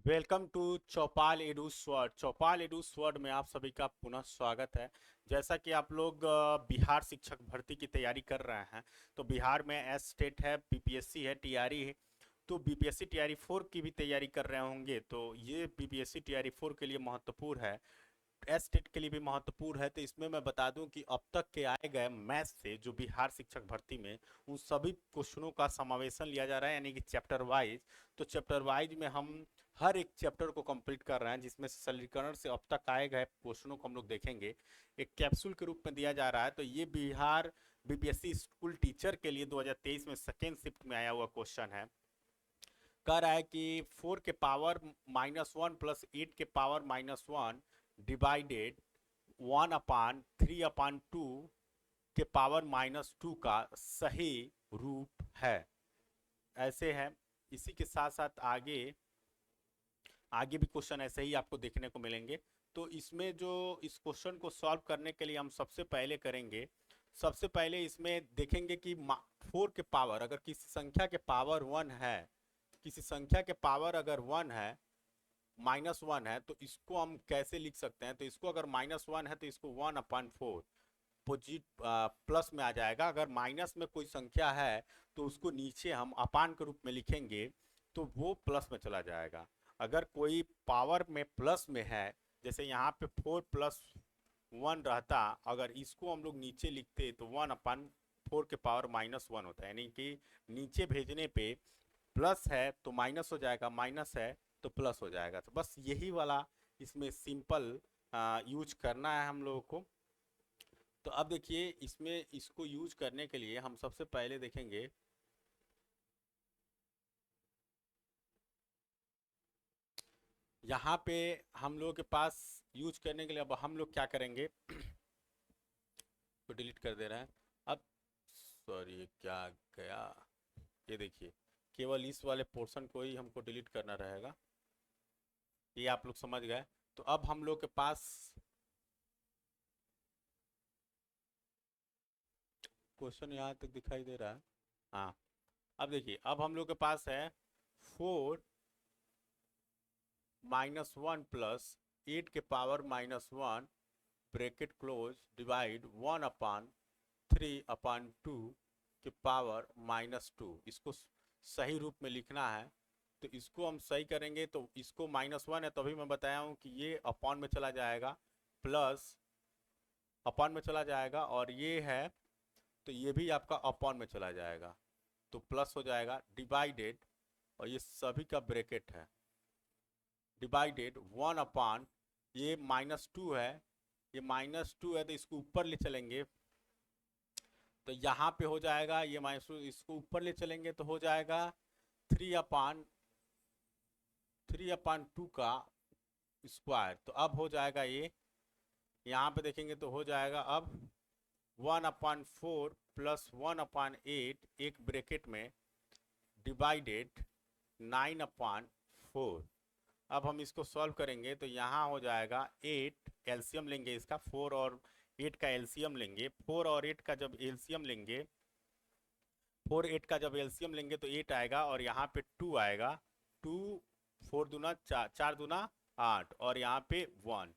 Welcome to Chaupal Edu Sword. Chaupal Edu Sword में आप सभी का पुनः स्वागत है। जैसा कि आप लोग बिहार शिक्षक भर्ती की तैयारी कर रहे हैं, तो बिहार में एस स्टेट है, बीपीएससी है, टीआरई है। तो बीपीएससी टीआरई 4 की भी तैयारी कर रहे होंगे, तो ये बीपीएससी टीआरई 4 के लिए महत्वपूर्ण है, एस टेट के लिए भी महत्वपूर्ण है। तो इसमें मैं बता दूं कि अब तक के आए गए मैथ से जो बिहार शिक्षक भर्ती में उन सभी क्वेश्चनों का समावेशन लिया जा रहा है, यानी कि चैप्टर वाइज। तो चैप्टर वाइज में हम हर एक चैप्टर को कंप्लीट कर रहे हैं, जिसमें से सरलीकरण से अब तक आए गए क्वेश्चनों को हम लोग देखेंगे। एक कैप्सूल के रूप में दिया जा रहा है। तो ये बिहार बीपीएससी स्कूल टीचर के लिए 2023 में सेकेंड शिफ्ट में आया हुआ क्वेश्चन है। कह रहा है कि 4 के पावर -1 प्लस 8 के पावर -1 डिवाइडेड 1/3/2 के पावर -2 का सही रूप है। ऐसे है। इसी के साथ साथ आगे आगे भी क्वेश्चन ऐसे ही आपको देखने को मिलेंगे। तो इसमें जो इस क्वेश्चन को सॉल्व करने के लिए हम सबसे पहले करेंगे, सबसे पहले इसमें देखेंगे कि 4 के पावर, अगर किसी संख्या के पावर 1 है, किसी संख्या के पावर अगर 1 है, -1 है, तो इसको हम कैसे लिख सकते हैं। तो इसको अगर -1 है तो इसको 1/4 पोजिट प्लस में आ जाएगा। अगर माइनस में कोई संख्या है तो उसको नीचे हम अपान के रूप में लिखेंगे तो वो प्लस में चला जाएगा। अगर कोई पावर में प्लस में है, जैसे यहाँ पे 4+1 रहता, अगर इसको हम लोग नीचे लिखते तो 1/4 के पावर -1 होता है, यानी कि नीचे भेजने पे प्लस है तो माइनस हो जाएगा, माइनस है तो प्लस हो जाएगा। तो बस यही वाला इसमें सिंपल यूज करना है हम लोगों को। तो अब देखिए, इसमें इसको यूज करने के लिए हम सबसे पहले देखेंगे, यहाँ पे हम लोगों के पास यूज करने के लिए अब हम लोग क्या करेंगे तो डिलीट कर दे रहे हैं। अब सॉरी, क्या गया, ये देखिए, केवल इस वाले पोर्शन को ही हमको डिलीट करना रहेगा। ये आप लोग समझ गए। तो अब हम लोग के पास क्वेश्चन यहाँ तक दिखाई दे रहा है। हाँ, अब देखिए, अब हम लोग के पास है 4-1 प्लस 8 के पावर -1 ब्रैकेट क्लोज डिवाइड 1/3/2 के पावर -2। इसको सही रूप में लिखना है। तो इसको हम सही करेंगे तो इसको -1 है, तभी मैं बताया हूँ कि ये अपॉन में चला जाएगा, प्लस अपॉन में चला जाएगा, और ये है तो ये भी आपका अपॉन में चला जाएगा, तो प्लस हो जाएगा, डिवाइडेड, और ये सभी का ब्रैकेट है, डिवाइडेड 1/, ये -2 है, ये -2 है तो इसको ऊपर ले चलेंगे तो यहाँ पे हो जाएगा, ये -2 इसको ऊपर ले चलेंगे तो हो जाएगा 3/2 का स्क्वायर। तो अब हो जाएगा ये, यहाँ पे देखेंगे तो हो जाएगा अब 1/4 प्लस 1/8 एक ब्रैकेट में डिवाइडेड 9/4। अब हम इसको सॉल्व करेंगे तो यहाँ हो जाएगा 8, एलसीएम लेंगे इसका, 4 और 8 का एलसीएम लेंगे, 4 और 8 का जब एलसीएम लेंगे, 4 8 का जब एलसीएम लेंगे तो 8 आएगा, और यहाँ पे 2 आएगा, 2 4 दूना 4, 4 दूना 8, और यहाँ पे 1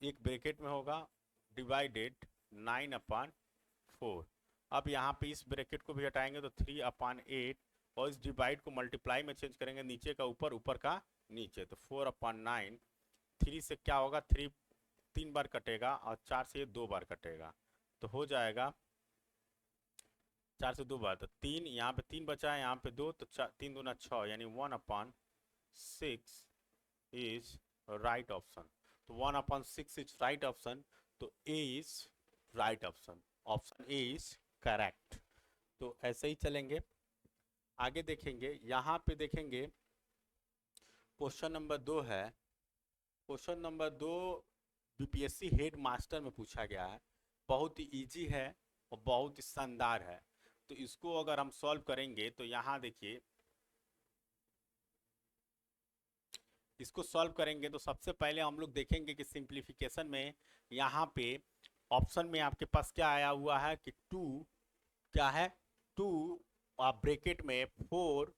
एक ब्रैकेट में होगा, डिवाइडेड 9/4। अब यहाँ पे इस ब्रैकेट को भी हटाएंगे तो 3/8, और इस डिवाइड को मल्टीप्लाई में चेंज करेंगे, नीचे का ऊपर, ऊपर का नीचे, तो 4/9। 3 से क्या होगा, 3 3 बार कटेगा, और 4 से 2 बार कटेगा, तो हो जाएगा 4 से 2 बार, तो 3, यहाँ पे 3 बचा है, यहाँ पे 2, तो 3 दूना 6, यानी 1/6 इज राइट ऑप्शन। तो 1/6 इज राइट ऑप्शन। तो A is right option, option A is correct. तो ऐसे ही चलेंगे, आगे देखेंगे। यहाँ पे देखेंगे क्वेश्चन नंबर 2 है। Question number 2 BPSC head master में पूछा गया है, बहुत ही इजी है और बहुत ही शानदार है। तो इसको अगर हम सॉल्व करेंगे तो यहाँ देखिए, इसको सॉल्व करेंगे तो सबसे पहले हम लोग देखेंगे कि सिंप्लीफिकेशन में यहाँ पे ऑप्शन में आपके पास क्या आया हुआ है कि 2, क्या है, 2 ब्रैकेट में 4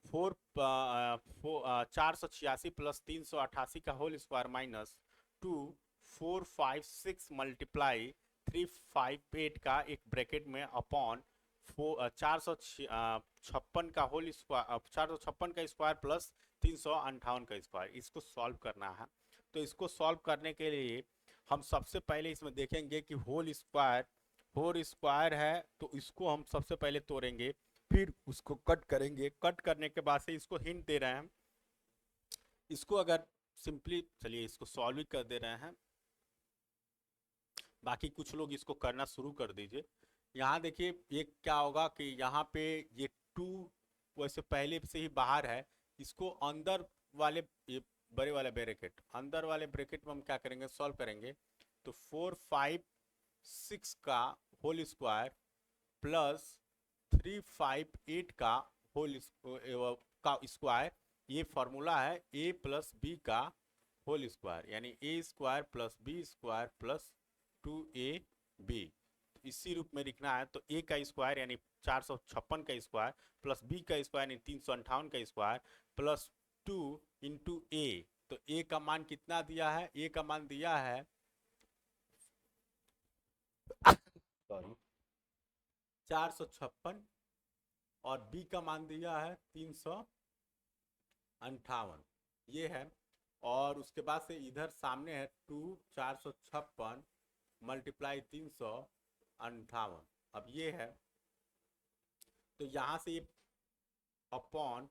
486 प्लस 388 का होल स्क्वायर माइनस 2456 मल्टीप्लाई 358 का एक ब्रैकेट में अपॉन 456 का होल स्क्वायर 456 का स्क्वायर प्लस 358 का स्क्वायर, इसको सॉल्व करना है। तो इसको सॉल्व करने के लिए हम सबसे पहले इसमें देखेंगे कि होल स्क्वायर है, तो इसको हम सबसे पहले तोड़ेंगे, फिर उसको कट करेंगे। कट करने के बाद से इसको हिंट दे रहे हैं, इसको अगर सिंपली चलिए इसको सॉल्व ही कर दे रहे हैं, बाकी कुछ लोग इसको करना शुरू कर दीजिए। यहाँ देखिए ये क्या होगा कि यहाँ पे ये 2 वैसे पहले से ही बाहर है, इसको अंदर वाले ये बड़े वाले ब्रैकेट, अंदर वाले ब्रैकेट में हम क्या करेंगे, सॉल्व करेंगे। तो 456 का होल स्क्वायर प्लस 358 का होल का स्क्वायर, ये फॉर्मूला है a प्लस बी का होल स्क्वायर, यानी A square plus B square plus 2ab, इसी रूप में लिखना है। तो a का स्क्वायर यानी 456 का स्क्वायर प्लस b का स्क्वायर यानी 358 का स्क्वायर प्लस 2 इंटू ए। तो a का मान कितना दिया है, a का मान दिया है सॉरी 456 और b का मान दिया है 358, ये है। और उसके बाद से इधर सामने है 456 मल्टीप्लाई 358, अब ये है। तो यहाँ से ये अपॉन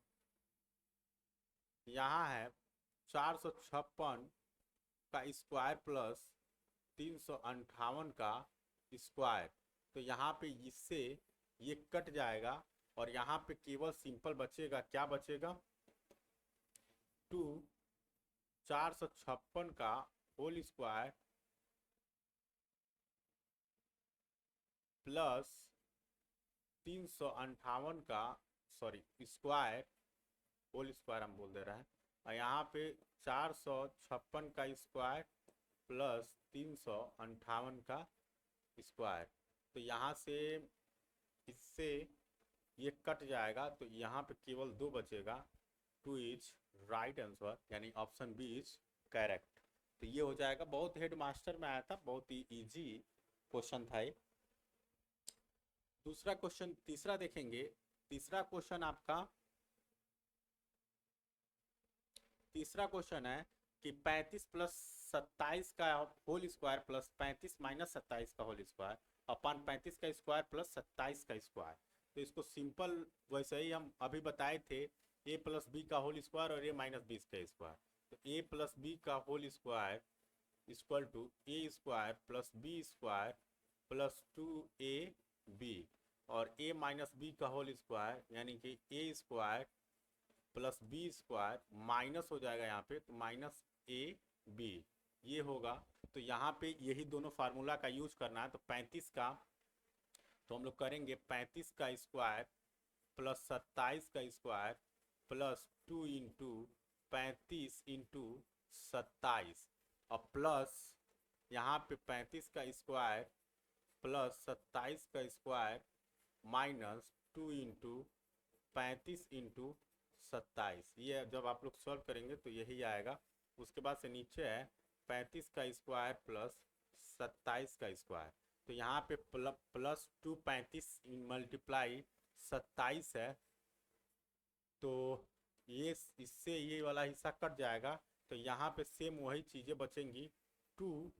यहाँ है 456 का स्क्वायर प्लस 358 का स्क्वायर। तो यहाँ पे इससे ये कट जाएगा और यहाँ पे केवल सिंपल बचेगा, क्या बचेगा, 456 का होल स्क्वायर प्लस 358 का स्क्वायर, होल स्क्वायर हम बोल दे रहे हैं, और यहाँ पे 456 का स्क्वायर प्लस 358 का स्क्वायर। तो यहाँ से इससे ये कट जाएगा, तो यहाँ पे केवल 2 बचेगा, 2 इज राइट आंसर, यानी ऑप्शन बी इज करेक्ट। तो ये हो जाएगा, बहुत हेड मास्टर में आया था, बहुत ही इजी क्वेश्चन था ये। दूसरा क्वेश्चन, तीसरा देखेंगे। तीसरा क्वेश्चन है कि 35 प्लस 27 का होल स्क्वायर प्लस 35 माइनस 27 का होल स्क्वायर अपन 35 का स्क्वायर प्लस 27 का स्क्वायर। तो इसको सिंपल वैसे ही हम अभी बताए थे, a प्लस बी का होल स्क्वायर और a माइनस बी का स्क्वायर। तो a प्लस बी का whole square equal to A square plus B square plus 2ab, और a माइनस बी का होल स्क्वायर यानी कि a square plus B square minus हो जाएगा यहाँ पे, तो माइनस ab ये होगा। तो यहाँ पे यही दोनों फार्मूला का यूज करना है। तो 35 का तो हम लोग करेंगे 35 का स्क्वायर प्लस 27 का स्क्वायर प्लस 2 इंटू 35 इंटू 27, और प्लस यहाँ पे 35 का स्क्वायर प्लस 27 का स्क्वायर माइनस 2 इंटू 35 इंटू 27। ये जब आप लोग सॉल्व करेंगे तो यही आएगा। उसके बाद से नीचे है 35 का स्क्वायर प्लस 27 का स्क्वायर। तो यहाँ पे प्लस 2 35 मल्टीप्लाई 27 है, तो ये इससे ये वाला हिस्सा कट जाएगा। तो यहाँ पे सेम वही चीज़ें बचेंगी, 2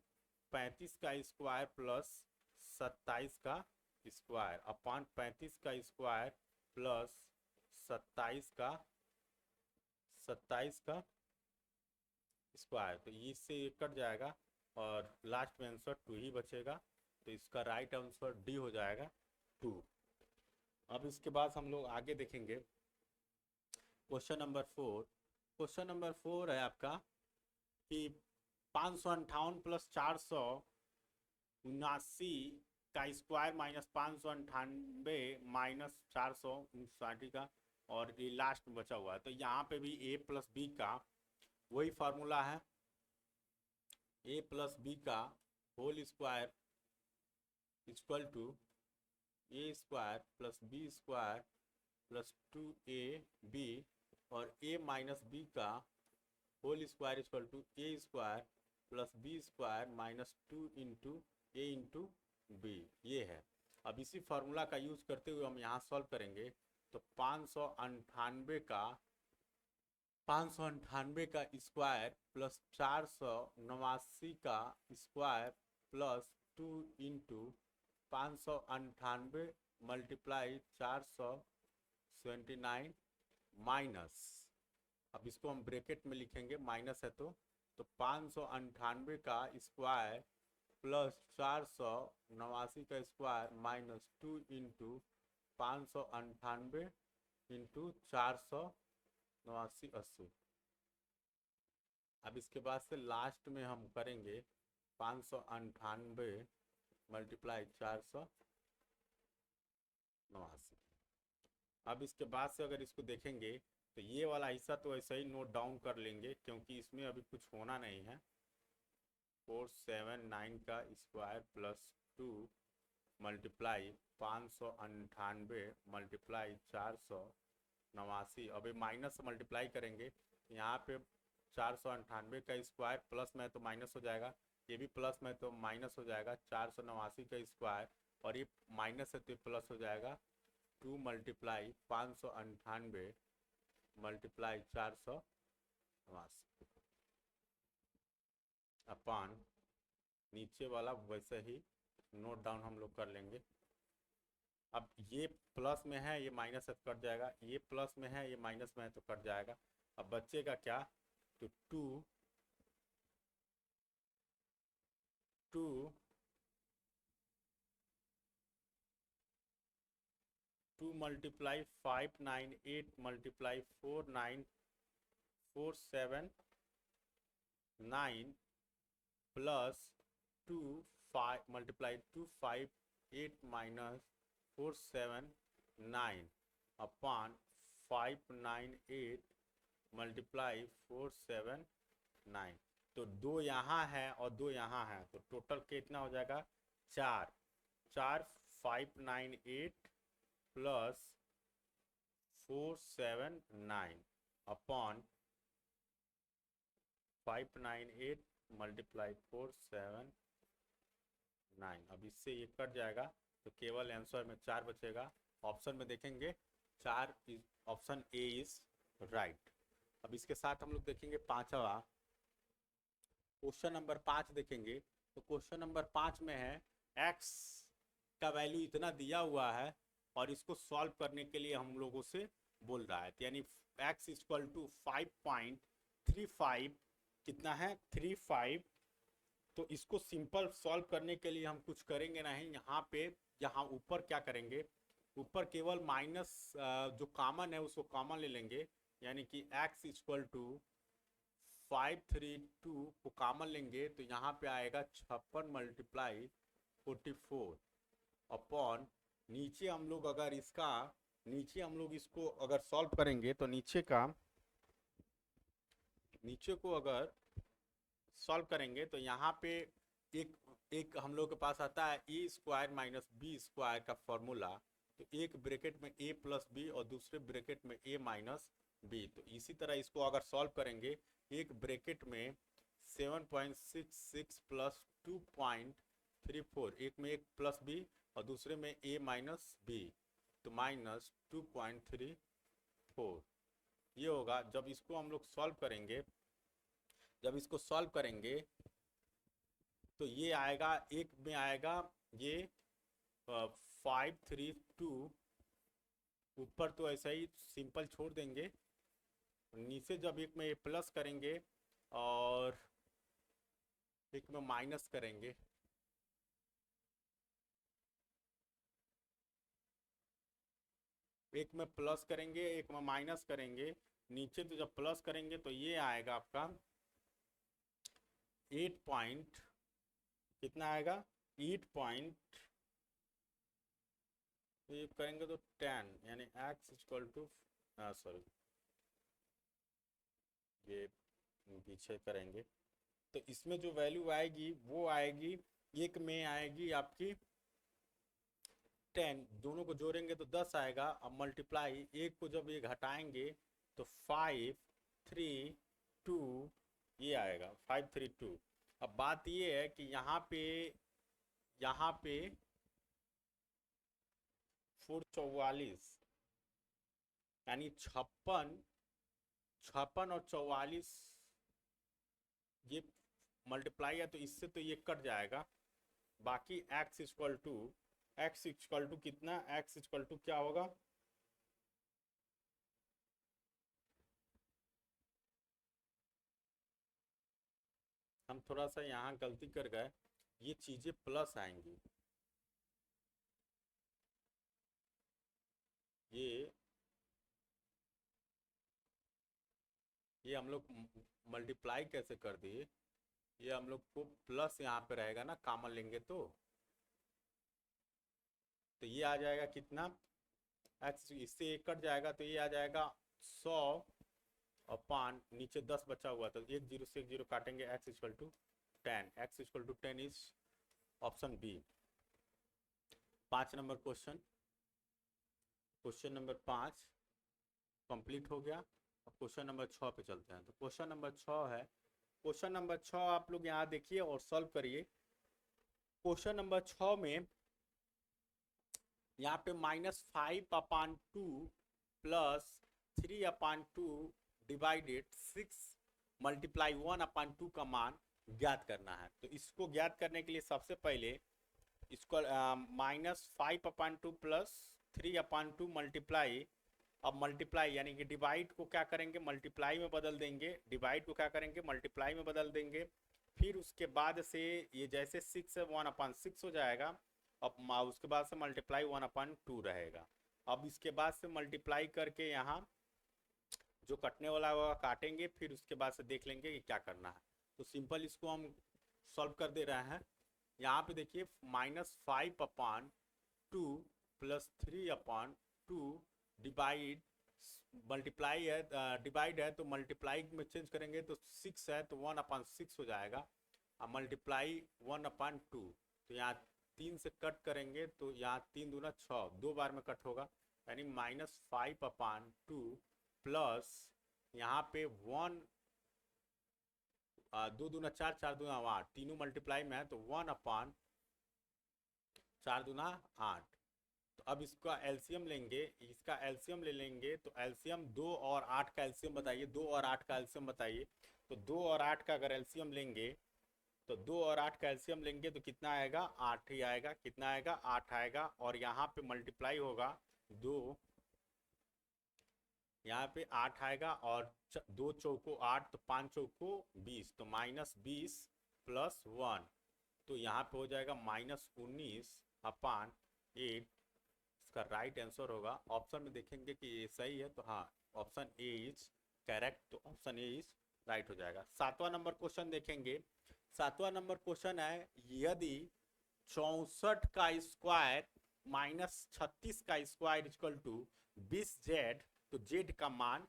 35 का स्क्वायर प्लस 27 का स्क्वायर अपॉन 35 का स्क्वायर प्लस 27 का स्क्वायर। तो इससे ये कट जाएगा और लास्ट में आंसर 2 ही बचेगा। तो इसका राइट आंसर डी हो जाएगा 2। अब इसके बाद हम लोग आगे देखेंगे क्वेश्चन नंबर 4। क्वेश्चन नंबर 4 है आपका कि 558 प्लस 479 का स्क्वायर माइनस 598 माइनस 459 का, और ये लास्ट में बचा हुआ है। तो यहाँ पे भी a प्लस बी का वही फार्मूला है, a प्लस बी का whole square equal to A square plus B square plus 2ab और a माइनस बी का whole square equal to A square plus B square minus 2 into A into B, ये है। अब इसी formula का use करते हुए हम यहाँ सॉल्व करेंगे तो 598 का स्क्वायर प्लस 489 का square plus 2 into 598 multiply 479 minus, अब इसको हम ब्रैकेट में लिखेंगे, माइनस है तो 598 का स्क्वायर प्लस 489 का स्क्वायर माइनस 2 इंटू 598 इंटू 489 80। अब इसके बाद से लास्ट में हम करेंगे 598 मल्टीप्लाई 489। अब इसके बाद से अगर इसको देखेंगे तो ये वाला हिस्सा तो ऐसे ही नोट डाउन कर लेंगे क्योंकि इसमें अभी कुछ होना नहीं है। 479 का स्क्वायर प्लस 2 मल्टीप्लाई 598 मल्टीप्लाई 489, अब ये माइनस मल्टीप्लाई करेंगे यहाँ पे 498 का स्क्वायर प्लस में तो माइनस हो जाएगा, ये भी प्लस में तो माइनस हो जाएगा, 489 का स्क्वायर और ये माइनस है तो ये प्लस हो जाएगा, 2 मल्टीप्लाई 598 मल्टीप्लाई 489 अपान नीचे वाला वैसे ही नोट डाउन हम लोग कर लेंगे। अब ये प्लस में है, ये माइनस है तो कट जाएगा, ये प्लस में है, ये माइनस में है तो कट जाएगा। अब बचेगा क्या, तो 2 multiply 598 multiply 49479 plus 2 5 multiply 258 minus 479 अपान 598 मल्टीप्लाई 479, तो 2 यहाँ है और 2 यहाँ है तो टोटल कितना हो जाएगा 4 598 प्लस 479 अपॉन 598 मल्टीप्लाई 479। अब इससे ये कट जाएगा तो केवल आंसर में 4 बचेगा। ऑप्शन में देखेंगे 4, ऑप्शन ए इज राइट। अब इसके साथ हम लोग देखेंगे पांचवा क्वेश्चन नंबर 5 देखेंगे। तो क्वेश्चन नंबर 5 में है x का वैल्यू इतना दिया हुआ है और इसको सॉल्व करने के लिए हम लोगों से बोल रहा है, तो यानी x इक्वल टू 5.35 कितना है 35। तो इसको सिंपल सॉल्व करने के लिए हम कुछ करेंगे नहीं, यहाँ पे यहाँ ऊपर क्या करेंगे, ऊपर केवल माइनस जो कॉमन है उसको कॉमन ले लेंगे, यानी कि x इक्वल टू 532 को कॉमन लेंगे तो यहाँ पे आएगा 56 मल्टीप्लाई 44 अपॉन नीचे हम लोग अगर इसका नीचे हम लोग इसको अगर सॉल्व करेंगे तो नीचे को अगर सॉल्व करेंगे तो यहाँ पे एक हम लोग के पास आता है ए स्क्वायर माइनस बी स्क्वायर का फॉर्मूला, तो एक ब्रैकेट में ए प्लस बी और दूसरे ब्रैकेट में ए माइनस बी। तो इसी तरह इसको अगर सॉल्व करेंगे एक ब्रैकेट में 7.66 प्लस 2.34, एक में एक प्लस बी और दूसरे में a माइनस बी, तो माइनस 2.34 ये होगा। जब इसको हम लोग सॉल्व करेंगे, जब इसको सॉल्व करेंगे तो ये आएगा, एक में आएगा ये 532, ऊपर तो ऐसा ही सिंपल छोड़ देंगे, नीचे जब एक में प्लस करेंगे और एक में माइनस करेंगे, एक में प्लस करेंगे एक में माइनस करेंगे, नीचे तो जब प्लस करेंगे तो ये आएगा आपका 8 पॉइंट कितना आएगा 8 पॉइंट करेंगे तो 10, यानी x इक्वल टू सॉरी ये पीछे करेंगे तो इसमें जो वैल्यू आएगी वो आएगी, एक में आएगी आपकी 10, दोनों को जोड़ेंगे तो 10 आएगा। अब मल्टीप्लाई, एक को जब ये घटाएंगे तो 5 3 2 ये आएगा 5 3 2। अब बात ये है कि यहाँ पे 444 यानी 56, 56 और 44 ये मल्टीप्लाई है तो इससे तो ये कट जाएगा। बाकी x इक्वल टू कितना, x इक्वल टू क्या होगा, हम थोड़ा सा यहाँ गलती कर गए, ये चीजें प्लस आएंगी, ये ये हम लोग मल्टीप्लाई कैसे कर दिए, ये हम लोग को प्लस यहाँ पे रहेगा ना, कॉमन लेंगे तो ये आ जाएगा कितना, x इससे एक कट जाएगा तो ये आ जाएगा 100 और 5 नीचे 10 बचा हुआ तो एक जीरो से एक जीरो काटेंगे, x equal to 10, x equal to 10 is option B. 5 number question, question number 5 complete हो गया। अब क्वेश्चन नंबर 6 पे चलते हैं। तो क्वेश्चन नंबर 6 है, क्वेश्चन नंबर 6 आप लोग यहाँ देखिए और सॉल्व करिए। क्वेश्चन नंबर 6 में यहाँ पे -5/2 प्लस 3/2 डिवाइडेड 6 मल्टीप्लाई 1/2 का मान ज्ञात करना है। तो इसको ज्ञात करने के लिए सबसे पहले इसको -5/2 प्लस 3/2 मल्टीप्लाई, अब मल्टीप्लाई यानी कि डिवाइड को क्या करेंगे, मल्टीप्लाई में बदल देंगे, डिवाइड को क्या करेंगे, मल्टीप्लाई में बदल देंगे। फिर उसके बाद से ये जैसे 6 है 1/6 हो जाएगा। अब उसके बाद से मल्टीप्लाई 1/2 रहेगा। अब इसके बाद से मल्टीप्लाई करके यहाँ जो कटने वाला होगा काटेंगे, फिर उसके बाद से देख लेंगे कि क्या करना है। तो सिंपल इसको हम सॉल्व कर दे रहे हैं। यहाँ पे देखिए -5/2 प्लस 3/2 डिवाइड, मल्टीप्लाई है डिवाइड है तो मल्टीप्लाई में चेंज करेंगे तो 6 है तो 1/6 हो जाएगा। अब मल्टीप्लाई 1/2 तो यहाँ 3 से कट करेंगे तो यहाँ 3 दूना 6, 2 बार में कट होगा, यानी -5/2 प्लस यहाँ पे 1 2 दूना 4, 4 दूना 8, तीनों मल्टीप्लाई में है तो 1/4 दूना 8। तो अब इसका एलसीएम लेंगे, इसका एलसीएम ले लेंगे तो एलसीएम 2 और 8 का एलसीएम बताइए, 2 और 8 का एलसीएम बताइए। तो 2 और 8 का अगर एलसीएम लेंगे तो 2 और 8 का एलसीएम लेंगे तो कितना आएगा, 8 ही आएगा। कितना आएगा, 8 आएगा। और यहाँ पे मल्टीप्लाई होगा 2, यहाँ पे 8 आएगा और 2 चौको 8 तो 5 चौको 20 तो -20 प्लस 1 तो यहाँ पे हो जाएगा -19/8। इसका राइट आंसर होगा, ऑप्शन में देखेंगे कि ये सही है तो हाँ ऑप्शन ए इज करेक्ट, तो ऑप्शन ए इज राइट हो जाएगा। 7वां नंबर क्वेश्चन देखेंगे। 7वां नंबर क्वेश्चन है, यदि 64 का स्क्वायर -36 का स्क्वायर इक्वल टू 20z तो z का मान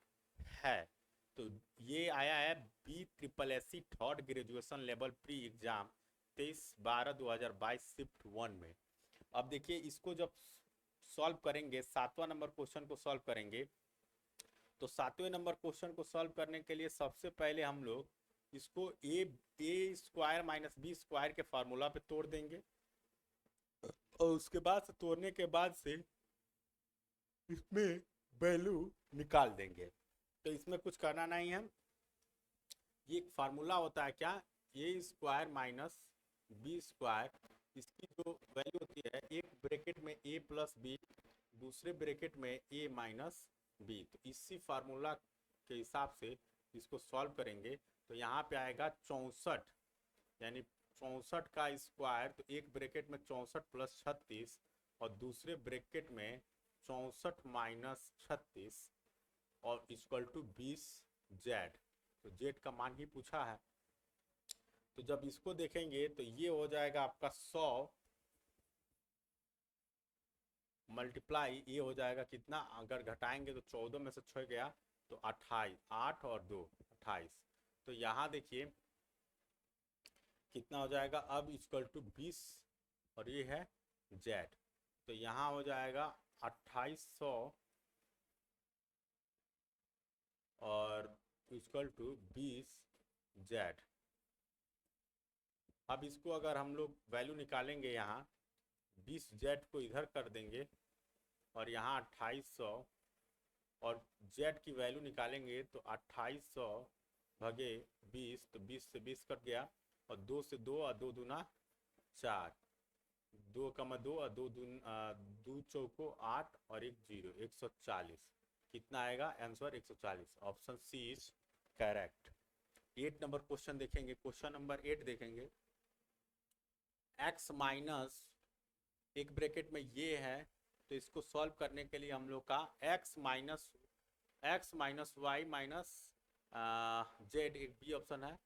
है। तो ये आया है BSSC third graduation level pre exam 23/12/2022 shift 1 में। अब देखिए इसको जब सॉल्व करेंगे, 7वां नंबर क्वेश्चन को सॉल्व करेंगे तो 7वें नंबर क्वेश्चन को सॉल्व करने के लिए सबसे पहले हम लोग इसको ए स्क्वायर माइनस बी स्क्वायर के फार्मूला पे तोड़ देंगे और उसके बाद से तोड़ने के बाद से इसमें वैल्यू निकाल देंगे। तो इसमें कुछ करना नहीं है, ये एक फार्मूला होता है क्या, ए स्क्वायर माइनस बी स्क्वायर, इसकी जो वैल्यू होती है एक ब्रैकेट में ए प्लस बी, दूसरे ब्रैकेट में ए माइनस बी। तो इसी फार्मूला के हिसाब से इसको सॉल्व करेंगे तो यहाँ पे आएगा 64, यानी 64 का स्क्वायर तो एक ब्रैकेट में 64 प्लस 36 और दूसरे ब्रैकेट में 64 माइनस 36 और इक्वल टू 20z। तो z का मान ही पूछा है। तो जब इसको देखेंगे तो ये हो जाएगा आपका 100 मल्टीप्लाई ये हो जाएगा कितना, अगर घटाएंगे तो 14 में से 6 गया तो 28, 8 और 2 28। तो यहाँ देखिए कितना हो जाएगा अब इक्वल टू 20 और ये है z। तो यहाँ हो जाएगा 2800 और इक्वल टू 20 जेड। अब इसको अगर हम लोग वैल्यू निकालेंगे, यहाँ 20 जेड को इधर कर देंगे और यहाँ 2800 और जेड की वैल्यू निकालेंगे तो 2800 भगे 20, तो 20 से 20 कट गया और 2 से 2 और 2 दूना 4, 2 कमा 2 और 2 दो चौको 8 और 1 0, 140। कितना आएगा answer? 140। Option C is correct. 8 number question देखेंगे। क्वेश्चन नंबर 8 देखेंगे। x माइनस एक ब्रैकेट में ये है, तो इसको सॉल्व करने के लिए हम लोग का x minus Y minus Z, एक बी ऑप्शन है।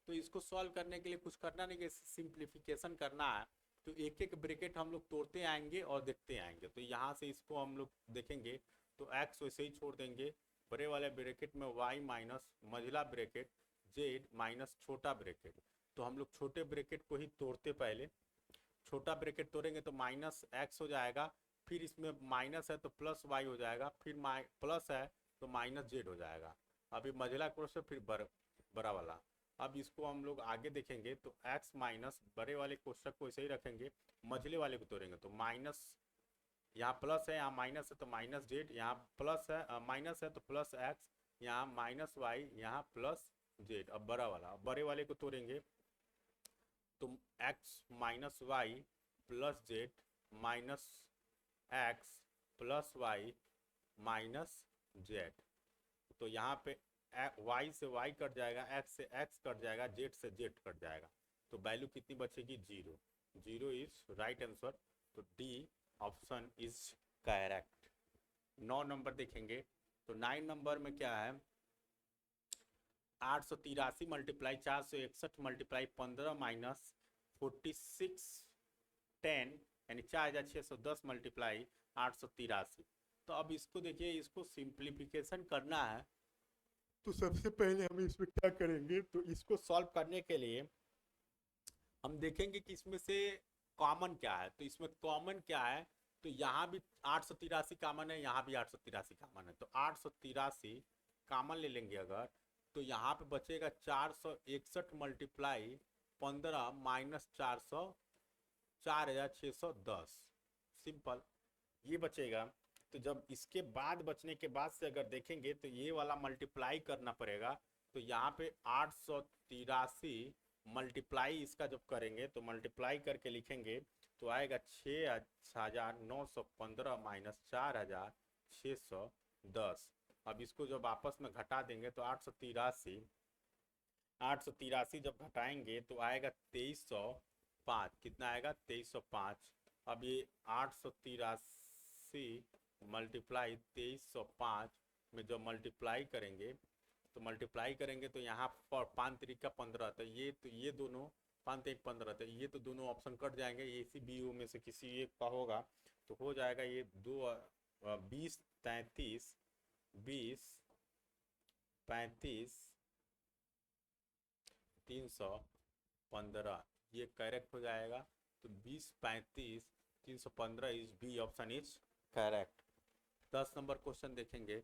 तो इसको सॉल्व करने के लिए कुछ करना नहीं, सिंप्लीफिकेशन करना है। तो एक एक ब्रैकेट हम लोग तोड़ते आएंगे और देखते आएंगे। तो यहाँ से इसको हम लोग देखेंगे तो x वैसे ही छोड़ देंगे, बड़े वाले ब्रैकेट में y माइनस मझला ब्रैकेट जेड माइनस छोटा ब्रैकेट। तो हम लोग छोटे ब्रैकेट को ही तोड़ते, पहले छोटा ब्रैकेट तोड़ेंगे तो माइनस एक्स हो जाएगा, फिर इसमें माइनस है तो प्लस वाई हो जाएगा, फिर प्लस है तो माइनस जेड हो जाएगा। अभी मझला क्रॉस है, फिर बड़ा वाला। अब इसको हम लोग आगे देखेंगे तो x माइनस बड़े वाले कोष्टक को ऐसे ही रखेंगे, मझले वाले को तोड़ेंगे तो माइनस, यहाँ प्लस है यहाँ माइनस है तो माइनस जेड, यहाँ प्लस है माइनस है तो प्लस एक्स, यहाँ माइनस वाई, यहाँ प्लस जेड। अब बड़ा वाला, अब बड़े वाले को तोड़ेंगे तो x minus Y plus Z minus X plus Y minus Z. तो यहाँ पे y से y कट जाएगा, x से x कट जाएगा, z से z कट जाएगा। तो वैल्यू कितनी बचेगी? 0। 0 इज राइट आंसर। तो D option is correct. 9 number देखेंगे। तो 9 नंबर में क्या है? 883 मल्टीप्लाई 461 मल्टीप्लाई 15 माइनस 46 10 यानी 4610 मल्टीप्लाई 883। तो अब इसको देखिए, इसको सिंप्लीफिकेशन करना है। तो सबसे पहले हम इसमें क्या करेंगे, तो इसको सॉल्व करने के लिए हम देखेंगे कि इसमें से कॉमन क्या है। तो इसमें कॉमन क्या है? तो यहाँ भी 883 कॉमन है, यहाँ भी 883 कॉमन है। तो 883 कॉमन ले लेंगे अगर, तो यहाँ पे बचेगा 461 मल्टीप्लाई 15 माइनस 400, 4610। सिंपल, ये बचेगा। तो जब इसके बाद बचने के बाद से अगर देखेंगे तो ये वाला मल्टीप्लाई करना पड़ेगा। तो यहाँ पे 883 मल्टीप्लाई इसका जब करेंगे तो मल्टीप्लाई करके लिखेंगे तो आएगा 6915 माइनस 4610। अब इसको जब आपस में घटा देंगे तो 883 जब घटाएंगे तो आएगा 2305। कितना आएगा? 2305। अब ये 883 मल्टीप्लाई 2305 में जब मल्टीप्लाई करेंगे तो यहाँ पर 5 3 15, तो ये दोनों 5 3 15, तो ये तो दोनों ऑप्शन कट जाएंगे, ये इसी बी में से किसी एक का होगा। तो हो जाएगा ये 20 33 20 35 315, ये करेक्ट हो जाएगा। तो 20 35 315 is B option is correct. 10 number question देखेंगे।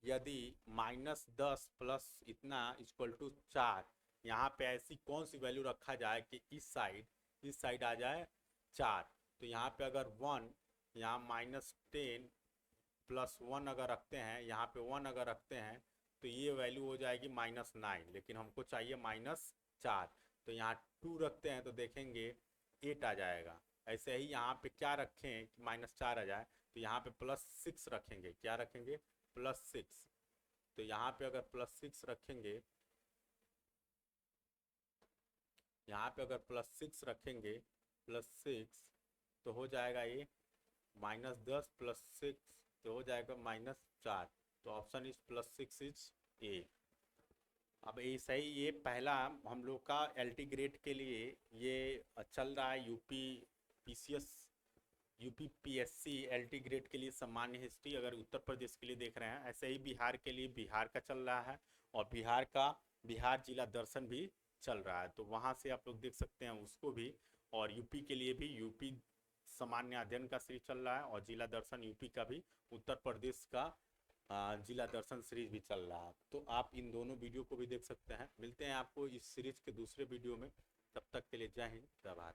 यदि -10 प्लस इतना इक्वल टू 4, यहाँ पे ऐसी कौन सी वैल्यू रखा जाए कि इस साइड आ जाए 4। तो यहाँ पे अगर 1, यहाँ -10 प्लस 1 अगर रखते हैं, यहाँ पे 1 अगर रखते हैं तो ये वैल्यू हो जाएगी -9, लेकिन हमको चाहिए -4। तो यहाँ 2 रखते हैं तो देखेंगे 8 आ जाएगा। ऐसे ही यहाँ पे क्या रखें कि -4 आ जाए, तो यहाँ पे +6 रखेंगे। क्या रखेंगे? +6। तो यहाँ पे अगर +6 रखेंगे, यहाँ पे अगर +6 रखेंगे, +6 तो हो जाएगा ये -10 +6 तो हो जाएगा -4। तो ऑप्शन इज +6 इज ए। अब ऐसा ही ये पहला हम लोग का एलटी ग्रेड के लिए ये चल रहा है। यूपी पीएससी एलटी ग्रेड के लिए सामान्य हिस्ट्री, अगर उत्तर प्रदेश के लिए देख रहे हैं। ऐसे ही बिहार के लिए बिहार का चल रहा है, और बिहार जिला दर्शन भी चल रहा है। तो वहाँ से आप लोग देख सकते हैं उसको भी। और यूपी के लिए भी यूपी सामान्य अध्ययन का सीरीज चल रहा है और जिला दर्शन यूपी का भी, उत्तर प्रदेश का जिला दर्शन सीरीज भी चल रहा है। तो आप इन दोनों वीडियो को भी देख सकते हैं। मिलते हैं आपको इस सीरीज के दूसरे वीडियो में, तब तक के लिए जय हिंद, जय भारत।